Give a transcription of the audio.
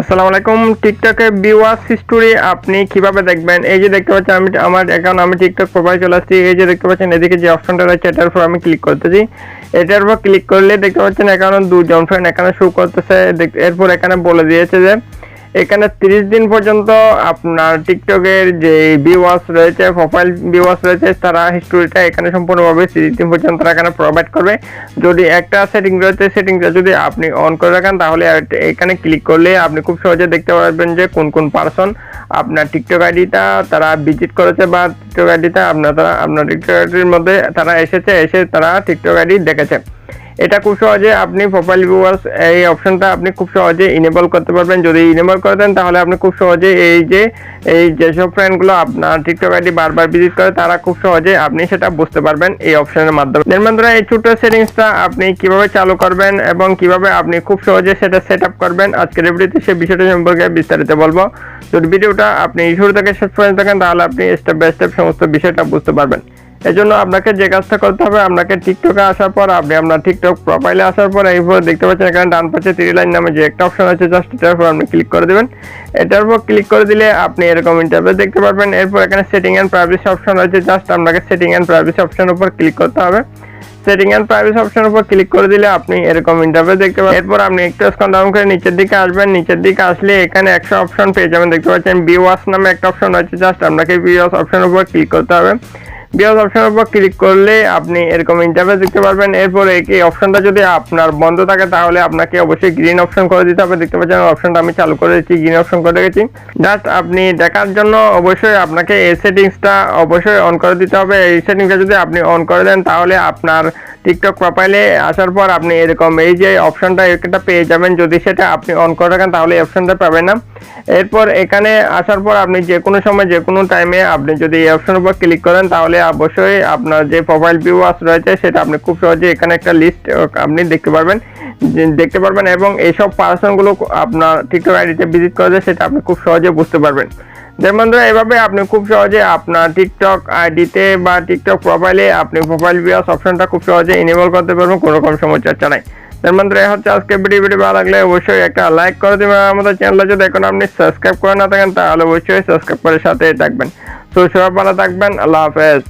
আসসালামু আলাইকুম। টিকটকে ভিউয়ার্স হিস্টোরি আপনি কিভাবে দেখবেন? এই যে দেখতে পাচ্ছেন আমি আমার অ্যাকাউন্ট আমি টিকটক প্রোফাইল চলে আসছি। এই যে দেখতে পাচ্ছেন এদিকে যে অপশনটা রয়েছে এটার উপর আমি ক্লিক করতেছি। এটার উপর ক্লিক করলে দেখতে পাচ্ছেন অ্যাকাউন্ট দুজন ফ্রেন্ড এখানে শো করতেছে। এরপর এখানে বলে দিয়েছে যে এখানে 30 দিন পর্যন্ত আপনার টিকটকের যে ভিউয়ার্স রয়েছে, প্রোফাইল ভিউয়ার্স রয়েছে, তারা হিস্টোরিটা এখানে সম্পূর্ণভাবে 30 দিন পর্যন্ত তারা এখানে প্রোভাইড করবে। যদি একটা সেটিং রয়েছে, সেটিংটা যদি আপনি অন করে রাখেন তাহলে এখানে ক্লিক করলে আপনি খুব সহজে দেখতে পারবেন যে কোন কোন পারসন আপনার টিকটক আইডিটা তারা ভিজিট করেছে বা টিকটক আইডিটা আপনার টিকটক আইডির মধ্যে তারা এসে তারা টিকটক আইডি দেখেছে। এটা খুব সহজে আপনি প্রোফাইল ভিউয়ার্স এই অপশনটা আপনি খুব সহজে ইনেবল করতে পারবেন। যদি ইনেবল করে দেন তাহলে আপনি খুব সহজে এই যেসব ফ্রেন্ডগুলো আপনার টিকটক আইডি বারবার ভিজিট করে তারা খুব সহজে আপনি সেটা বুঝতে পারবেন এই অপশনের মাধ্যমে। বন্ধুরা, এই ছোট্ট সেটিংসটা আপনি কিভাবে চালু করবেন এবং কিভাবে আপনি খুব সহজে সেটা সেট আপ করবেন আজকের ভিডিওতে সেই বিষয়টা সম্পর্কে বিস্তারিত বলবো। যদি ভিডিওটা আপনি শুরু থেকে শেষ পর্যন্ত দেখেন তাহলে আপনি স্টেপ বাই স্টেপ সমস্ত বিষয়টা বুঝতে পারবেন। এজন্য আপনাকে যে কাজটা করতে হবে, আপনাকে টিকটকে আসার পর আপনি আপনার টিকটক প্রোফাইলে আসার পর এইভাবে দেখতে পাচ্ছেন এখানে ডান পাশে 3 লাইন নামে যে একটা অপশন আছে, জাস্ট এটার উপর আপনি ক্লিক করে দেবেন। এটার উপর ক্লিক করে দিলে আপনি এরকম ইন্টারফেস দেখতে পারবেন। এরপর এখানে সেটিং এন্ড প্রাইভেসি অপশন আছে, জাস্ট আপনাকে সেটিং এন্ড প্রাইভেসি অপশনের উপর ক্লিক করতে হবে। সেটিং এন্ড প্রাইভেসি অপশনের উপর ক্লিক করে দিলে আপনি এরকম ইন্টারফেস দেখতে পাবেন। এরপর আপনি একটু স্ক্রল ডাউন করে নিচের দিকে আসবেন। নিচের দিকে আসলে এখানে 100 অপশন পেয়ে যাবেন। দেখতে পাচ্ছেন ভিউয়ার্স নামে একটা অপশন আছে, জাস্ট আপনাকে ভিউয়ার্স অপশনের উপর ক্লিক করতে হবে। ভিউয়ার্স অপশনের উপর ক্লিক করলে আপনি এরকম ইন্টারফেস দেখতে পারবেন। এরপরে এই অপশনটা যদি আপনার বন্ধ থাকে তাহলে আপনাকে অবশ্যই গ্রিন অপশন করে দিতে হবে। দেখতে পাচ্ছেন অপশনটা আমি চালু করে দিচ্ছি, গ্রিন অপশন করে রেখেছি। জাস্ট আপনি দেখার জন্য অবশ্যই আপনাকে এই সেটিংসটা অবশ্যই অন করে দিতে হবে। এই সেটিংসটা যদি আপনি অন করে দেন তাহলে আপনার টিকটক প্রোফাইলে আসার পর আপনি এরকম এই যে অপশনটা এটা পেয়ে যাবেন। যদি সেটা আপনি অন করে রাখেন তাহলে এই অপশনটা পাবেন না। এরপর এখানে আসার পর আপনি যে কোনো সময় যে কোনো টাইমে আপনি যদি এই অপশনের উপর ক্লিক করেন তাহলে অবশ্যই আপনার যে প্রোফাইল ভিউয়ার্স রয়েছে সেটা আপনি খুব সহজে এখানে একটা লিস্ট আপনি দেখতে পারবেন এবং এইসব পারসনগুলো আপনার টিকটক আইডিতে ভিজিট করেছে সেটা আপনি খুব সহজে বুঝতে পারবেন। বন্ধুরা, এভাবে আপনি খুব সহজে আপনার টিকটক আইডিতে বা টিকটক প্রোফাইলে আপনি প্রোফাইল ভিউয়ার্স অপশনটা খুব সহজে ইনেবল করতে পারবেন, কোনো রকম সমস্যা নাই। বন্ধুরা, এই হচ্ছে আজকে ভিডিও ভালো লাগলে অবশ্যই একটা লাইক করে দেবেন। আমাদের চ্যানেলে যদি এখন আপনি সাবস্ক্রাইব করে না থাকেন তাহলে অবশ্যই সাবস্ক্রাইব করে সাথে থাকবেন। তো সবাই ভালো থাকবেন। আল্লাহ হাফেজ।